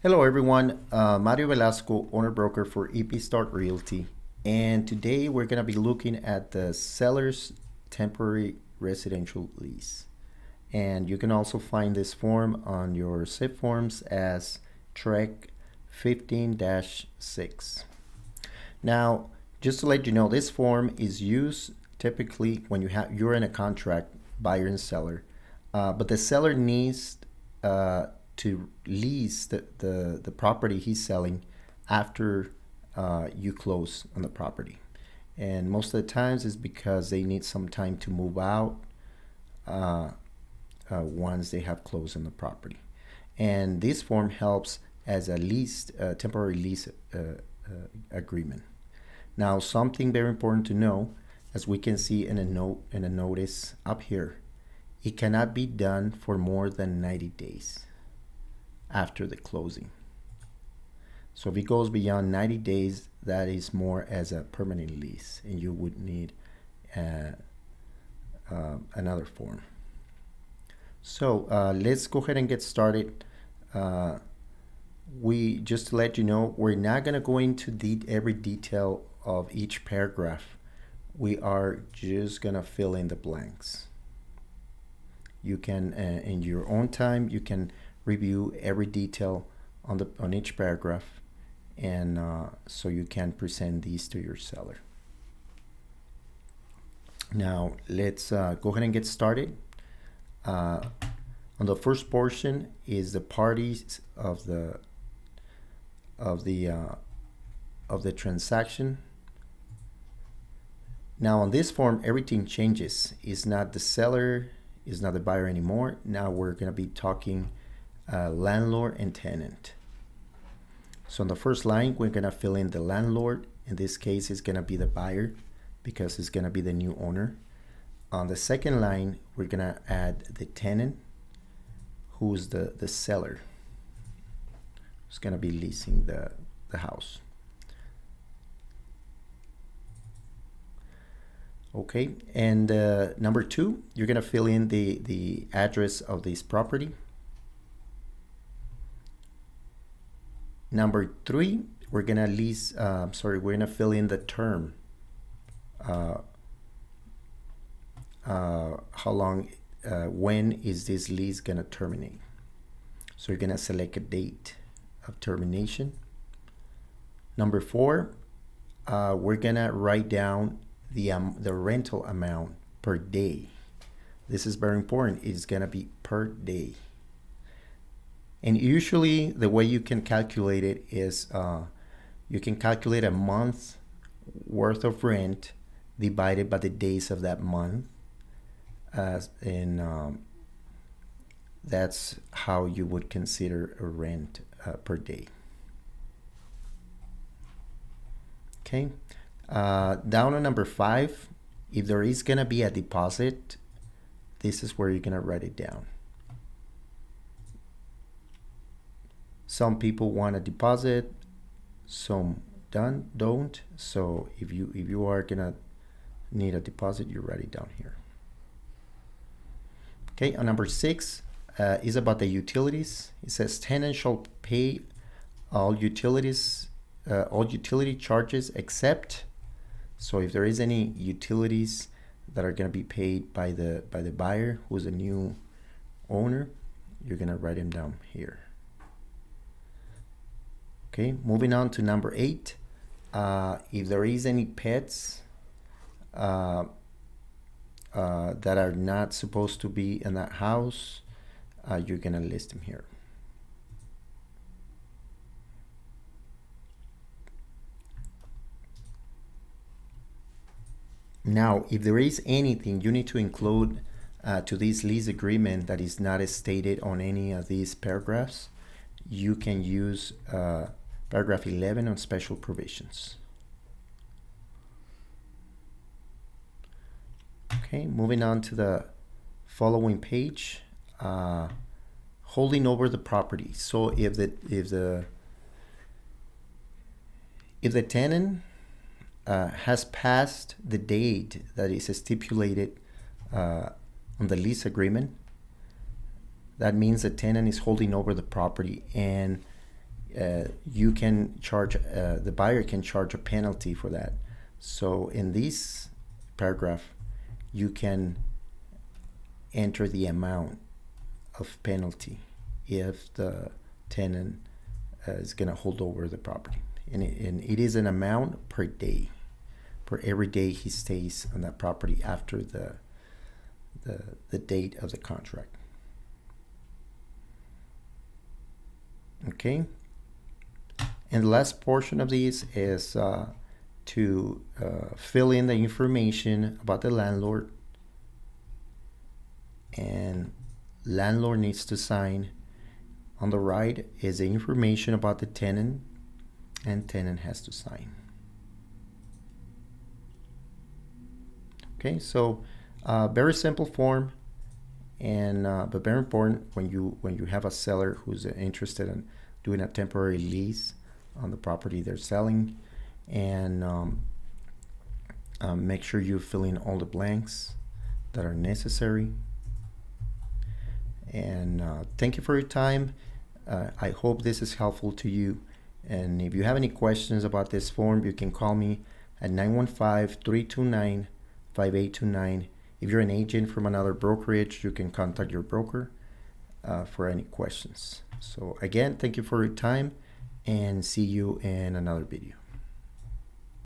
Hello everyone, Mario Velasco, owner broker for EP Start Realty. And today we're going to be looking at the seller's temporary residential lease. And you can also find this form on your SIP forms as TREC 15-6. Now, just to let you know, this form is used typically when you're in a contract, buyer and seller, but the seller needs to lease the property he's selling after you close on the property. And most of the times it's because they need some time to move out once they have closed on the property. And this form helps as a lease, temporary lease agreement. Now, something very important to know, as we can see in a notice up here, it cannot be done for more than 90 days after the closing. So if it goes beyond 90 days, that is more as a permanent lease, and you would need another form. So let's go ahead and get started. We just to let you know, we're not going to go into every detail of each paragraph. We are just going to fill in the blanks. You can, in your own time, you can review every detail on each paragraph, and so you can present these to your seller. Now let's go ahead and get started. On the first portion is the parties of the transaction. Now on this form, everything changes. It's not the seller, is not the buyer anymore. Now we're going to be talking landlord and tenant. So on the first line, we're going to fill in the landlord. In this case, it's going to be the buyer because it's going to be the new owner. On the second line, we're going to add the tenant, who's the seller. It's going to be leasing the house. Okay, and number two, you're going to fill in the address of this property. Number three, we're going to we're going to fill in the term. How long, when is this lease going to terminate? So you're going to select a date of termination. Number four, we're going to write down the rental amount per day. This is very important. It's going to be per day. And usually the way you can calculate it is you can calculate a month worth of rent divided by the days of that month. And that's how you would consider a rent per day. Okay. Down on number five, if there is going to be a deposit, this is where you're going to write it down. Some people want a deposit, some don't. So if you are going to need a deposit, you write it down here. Okay, on number six is about the utilities. It says tenant shall pay all utility charges except. So if there is any utilities that are going to be paid by the buyer, who's a new owner, you're going to write them down here. Okay, moving on to number eight. If there is any pets that are not supposed to be in that house, you're going to list them here. Now, if there is anything you need to include to this lease agreement that is not stated on any of these paragraphs, you can use paragraph 11 on special provisions. Okay, moving on to the following page, holding over the property. So if the tenant has passed the date that is stipulated on the lease agreement, that means the tenant is holding over the property, and you can charge, the buyer can charge a penalty for that. So in this paragraph, you can enter the amount of penalty if the tenant is going to hold over the property. And it is an amount per day, for every day he stays on that property after the date of the contract. Okay. And the last portion of these is to fill in the information about the landlord, and landlord needs to sign. On the right is the information about the tenant, and tenant has to sign. Okay, so very simple form, and but very important when you have a seller who's interested in doing a temporary lease on the property they're selling, and make sure you fill in all the blanks that are necessary. And thank you for your time. I hope this is helpful to you. And if you have any questions about this form, you can call me at 915-329-5829. If you're an agent from another brokerage, you can contact your broker for any questions. So again, thank you for your time, and see you in another video.